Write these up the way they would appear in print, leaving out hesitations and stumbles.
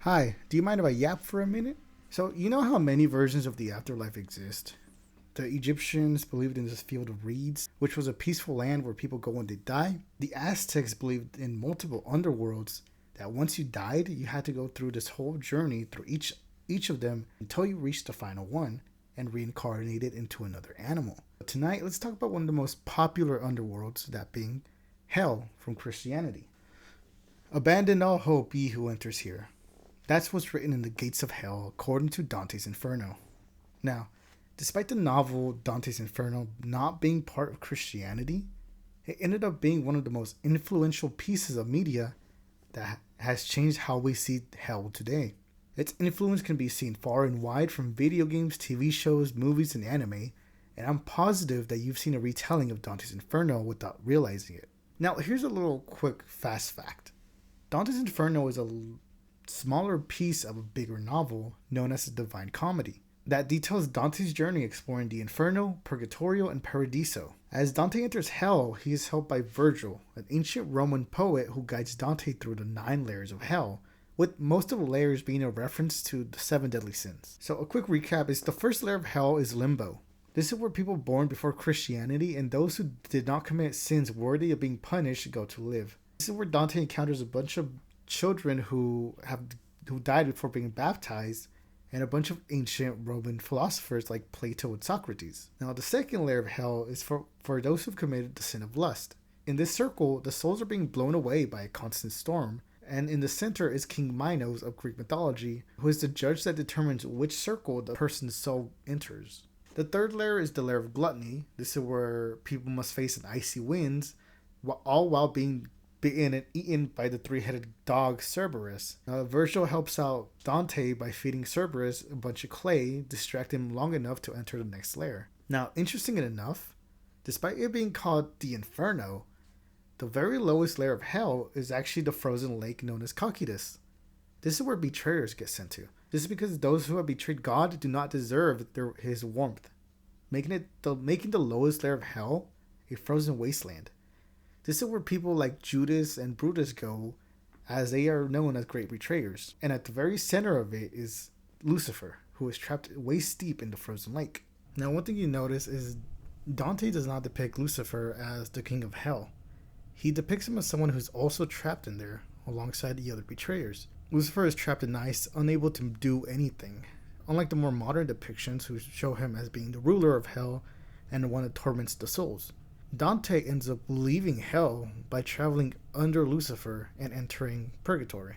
Hi, do you mind if I yap for a minute? So, you know how many versions of the afterlife exist? The Egyptians believed in this field of reeds, which was a peaceful land where people go when they die. The Aztecs believed in multiple underworlds, that once you died, you had to go through this whole journey through each of them until you reached the final one and reincarnated into another animal. But tonight, let's talk about one of the most popular underworlds, that being hell from Christianity. Abandon all hope, ye who enters here. That's what's written in the gates of hell according to Dante's Inferno. Now, despite the novel Dante's Inferno not being part of Christianity, it ended up being one of the most influential pieces of media that has changed how we see hell today. Its influence can be seen far and wide from video games, TV shows, movies, and anime, and I'm positive that you've seen a retelling of Dante's Inferno without realizing it. Now, here's a little quick fast fact. Dante's Inferno is a smaller piece of a bigger novel known as the Divine Comedy that details Dante's journey exploring the Inferno, Purgatorio, and Paradiso. As Dante enters hell, he is helped by Virgil, an ancient Roman poet who guides Dante through the 9 layers of hell, with most of the layers being a reference to the 7 deadly sins. So a quick recap is the first layer of hell is limbo. This is where people born before Christianity and those who did not commit sins worthy of being punished go to live. This is where Dante encounters a bunch of children who died before being baptized, and a bunch of ancient Roman philosophers like Plato and Socrates. Now, the second layer of hell is for those who've committed the sin of lust. In this circle, the souls are being blown away by a constant storm, and in the center is King Minos of Greek mythology, who is the judge that determines which circle the person's soul enters. The third layer is the layer of gluttony. This is where people must face an icy winds, all while being bitten and eaten by the 3-headed dog Cerberus. Virgil helps out Dante by feeding Cerberus a bunch of clay, distract him long enough to enter the next layer. Now, interesting enough, despite it being called the Inferno, the very lowest layer of hell is actually the frozen lake known as Cocytus. This is where betrayers get sent to. This is because those who have betrayed God do not deserve his warmth, making the lowest layer of hell a frozen wasteland. This is where people like Judas and Brutus go, as they are known as great betrayers. And at the very center of it is Lucifer, who is trapped waist deep in the frozen lake. Now, one thing you notice is Dante does not depict Lucifer as the king of hell. He depicts him as someone who's also trapped in there, alongside the other betrayers. Lucifer is trapped in ice, unable to do anything, unlike the more modern depictions who show him as being the ruler of hell and the one that torments the souls. Dante ends up leaving hell by traveling under Lucifer and entering purgatory.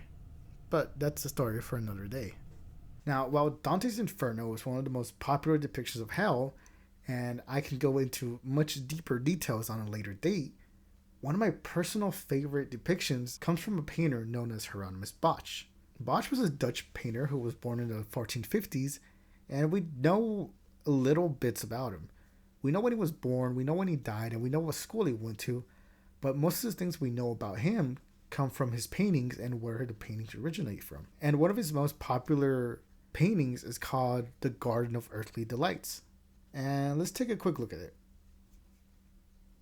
But that's a story for another day. Now, while Dante's Inferno is one of the most popular depictions of hell, and I can go into much deeper details on a later date, one of my personal favorite depictions comes from a painter known as Hieronymus Bosch. Bosch was a Dutch painter who was born in the 1450s, and we know little bits about him. We know when he was born, we know when he died, and we know what school he went to, but most of the things we know about him come from his paintings and where the paintings originate from. And one of his most popular paintings is called The Garden of Earthly Delights. And let's take a quick look at it.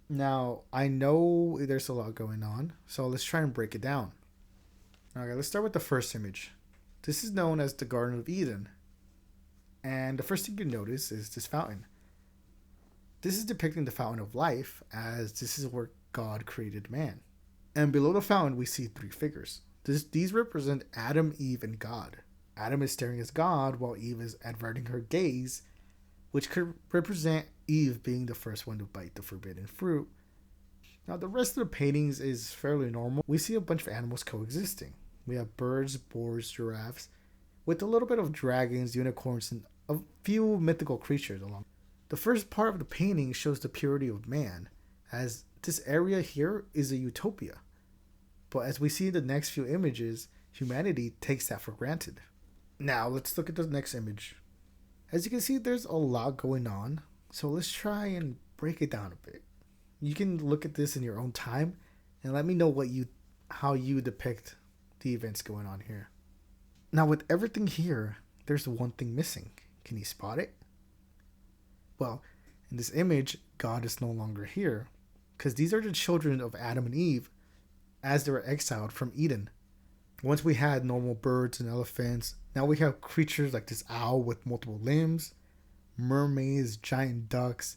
Now, I know there's a lot going on, so let's try and break it down. Okay, let's start with the first image. This is known as the Garden of Eden. And the first thing you notice is this fountain. This is depicting the fountain of life, as this is where God created man. And below the fountain, we see 3 figures. These represent Adam, Eve, and God. Adam is staring at God, while Eve is averting her gaze, which could represent Eve being the first one to bite the forbidden fruit. Now, the rest of the paintings is fairly normal. We see a bunch of animals coexisting. We have birds, boars, giraffes, with a little bit of dragons, unicorns, and a few mythical creatures along. The first part of the painting shows the purity of man, as this area here is a utopia. But as we see in the next few images, humanity takes that for granted. Now, let's look at the next image. As you can see, there's a lot going on, so let's try and break it down a bit. You can look at this in your own time, and let me know how you depict the events going on here. Now, with everything here, there's one thing missing. Can you spot it? Well, in this image, God is no longer here, because these are the children of Adam and Eve as they were exiled from Eden. Once we had normal birds and elephants, now we have creatures like this owl with multiple limbs, mermaids, giant ducks.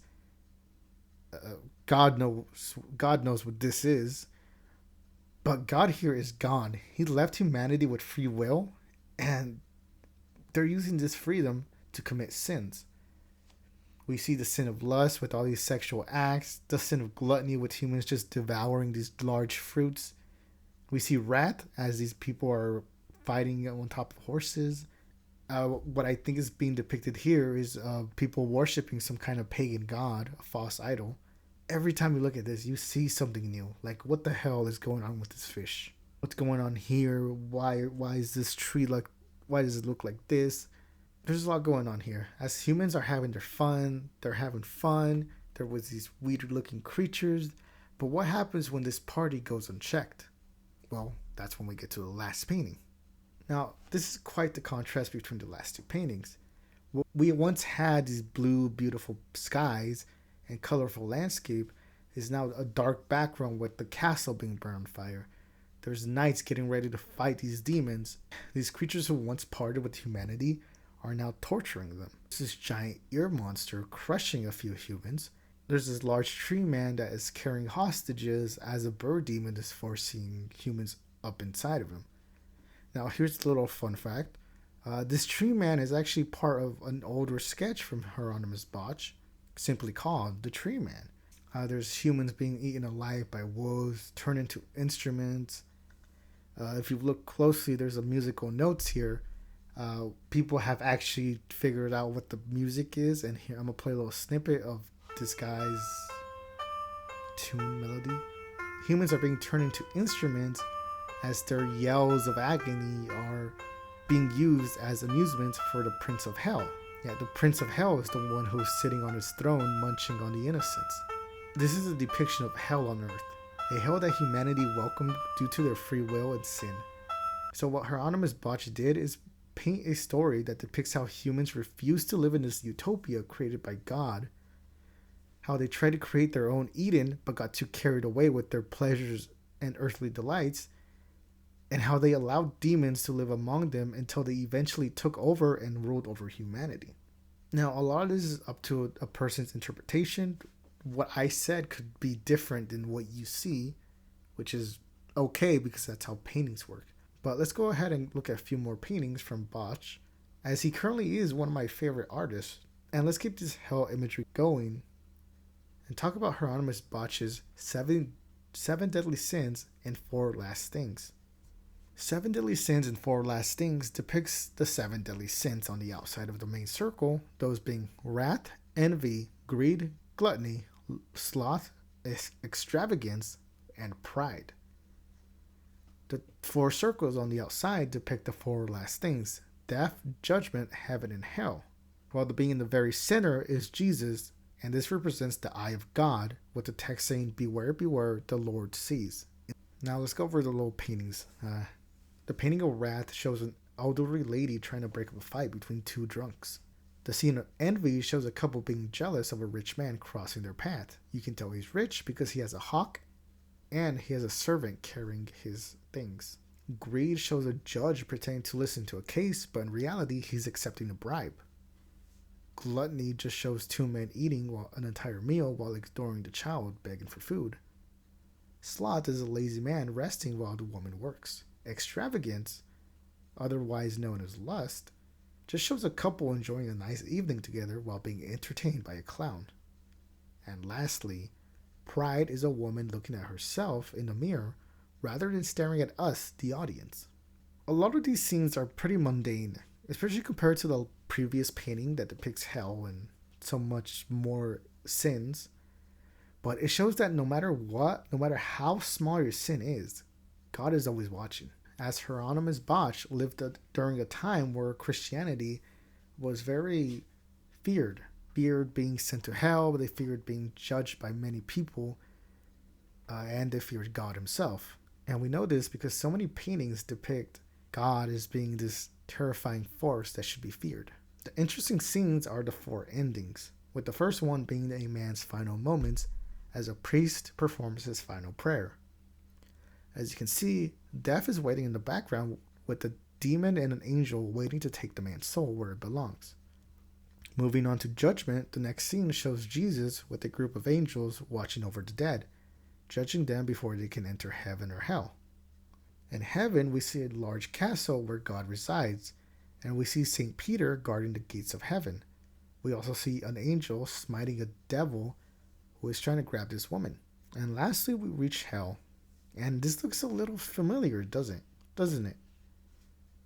God knows what this is. But God here is gone. He left humanity with free will, and they're using this freedom to commit sins. We see the sin of lust with all these sexual acts, the sin of gluttony with humans just devouring these large fruits. We see wrath as these people are fighting on top of horses. What I think is being depicted here is people worshiping some kind of pagan god, a false idol. Every time you look at this, you see something new. Like, what the hell is going on with this fish? What's going on here? Why is this tree like? Why does it look like this? There's a lot going on here. As humans are having their fun, they're having fun. There was these weird-looking creatures. But what happens when this party goes unchecked? Well, that's when we get to the last painting. Now, this is quite the contrast between the last two paintings. We once had these blue, beautiful skies and colorful landscape is now a dark background with the castle being burned on fire. There's knights getting ready to fight these demons. These creatures who once parted with humanity are now torturing them. There's this giant ear monster crushing a few humans. There's this large tree man that is carrying hostages as a bird demon is forcing humans up inside of him. Now, here's a little fun fact. This tree man is actually part of an older sketch from Hieronymus Bosch, simply called The Tree Man. There's humans being eaten alive by wolves, turned into instruments. If you look closely, there's a musical notes here. People have actually figured out what the music is, and here I'm gonna play a little snippet of this guy's tune melody. Humans are being turned into instruments as their yells of agony are being used as amusements for the Prince of Hell. Yeah, the Prince of Hell is the one who's sitting on his throne munching on the innocents. This is a depiction of hell on earth, a hell that humanity welcomed due to their free will and sin. So what Hieronymus Bosch did is paint a story that depicts how humans refuse to live in this utopia created by God, how they tried to create their own Eden but got too carried away with their pleasures and earthly delights, and how they allowed demons to live among them until they eventually took over and ruled over humanity. Now, a lot of this is up to a person's interpretation. What I said could be different than what you see, which is okay because that's how paintings work. But let's go ahead and look at a few more paintings from Bosch, as he currently is one of my favorite artists. And let's keep this hell imagery going and talk about Hieronymus Bosch's seven Deadly Sins and Four Last Things. Seven Deadly Sins and Four Last Things depicts the seven deadly sins on the outside of the main circle, those being wrath, envy, greed, gluttony, sloth, extravagance, and pride. The four circles on the outside depict the four last things: death, judgment, heaven, and hell. While the being in the very center is Jesus, and this represents the eye of God, with the text saying, "Beware, beware, the Lord sees." Now let's go over the little paintings. The painting of wrath shows an elderly lady trying to break up a fight between two drunks. The scene of envy shows a couple being jealous of a rich man crossing their path. You can tell he's rich because he has a hawk and he has a servant carrying his things. Greed shows a judge pretending to listen to a case, but in reality he's accepting a bribe. Gluttony just shows two men eating an entire meal while ignoring the child begging for food. Sloth is a lazy man resting while the woman works. Extravagance, otherwise known as lust, just shows a couple enjoying a nice evening together while being entertained by a clown. And lastly, pride is a woman looking at herself in the mirror rather than staring at us, the audience. A lot of these scenes are pretty mundane, especially compared to the previous painting that depicts hell and so much more sins. But it shows that no matter what, no matter how small your sin is, God is always watching. As Hieronymus Bosch lived during a time where Christianity was very feared. Feared being sent to hell, they feared being judged by many people, and they feared God himself. And we know this because so many paintings depict God as being this terrifying force that should be feared. The interesting scenes are the four endings, with the first one being a man's final moments as a priest performs his final prayer. As you can see, death is waiting in the background with a demon and an angel waiting to take the man's soul where it belongs. Moving on to judgment, the next scene shows Jesus with a group of angels watching over the dead, judging them before they can enter heaven or hell. In heaven, we see a large castle where God resides, and we see St. Peter guarding the gates of heaven. We also see an angel smiting a devil who is trying to grab this woman. And lastly, we reach hell. And this looks a little familiar, doesn't it?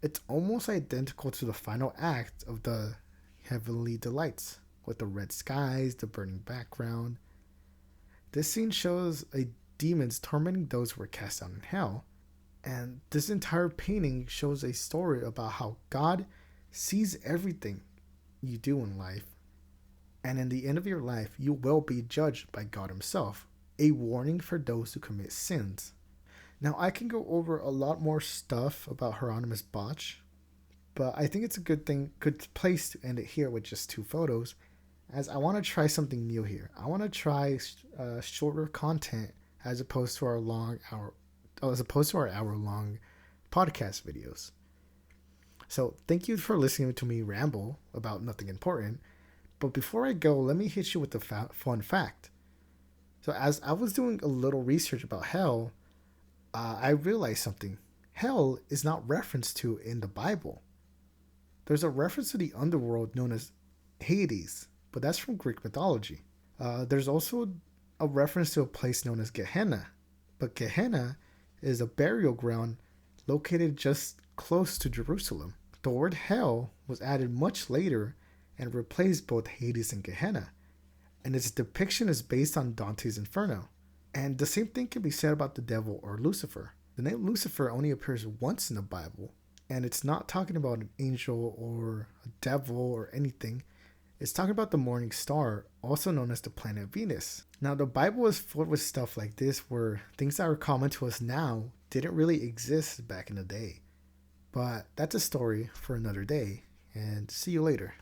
It's almost identical to the final act of the Heavenly Delights, with the red skies, the burning background. This scene shows a demons tormenting those who were cast down in hell. And this entire painting shows a story about how God sees everything you do in life. And in the end of your life, you will be judged by God Himself. A warning for those who commit sins. Now, I can go over a lot more stuff about Hieronymus Bosch, but I think it's a good place to end it here with just 2 photos, as I want to try something new here. I want to try shorter content as opposed to our hour-long podcast videos. So thank you for listening to me ramble about nothing important. But before I go, let me hit you with a fun fact. So as I was doing a little research about hell, I realized something. Hell is not referenced to in the Bible. There's a reference to the underworld known as Hades, but that's from Greek mythology. There's also a reference to a place known as Gehenna, but Gehenna is a burial ground located just close to Jerusalem. The word hell was added much later and replaced both Hades and Gehenna, and its depiction is based on Dante's Inferno. And the same thing can be said about the devil or Lucifer. The name Lucifer only appears once in the Bible, and it's not talking about an angel or a devil or anything. It's talking about the morning star, also known as the planet Venus. Now, the Bible is full with stuff like this where things that are common to us now didn't really exist back in the day. But that's a story for another day, and see you later.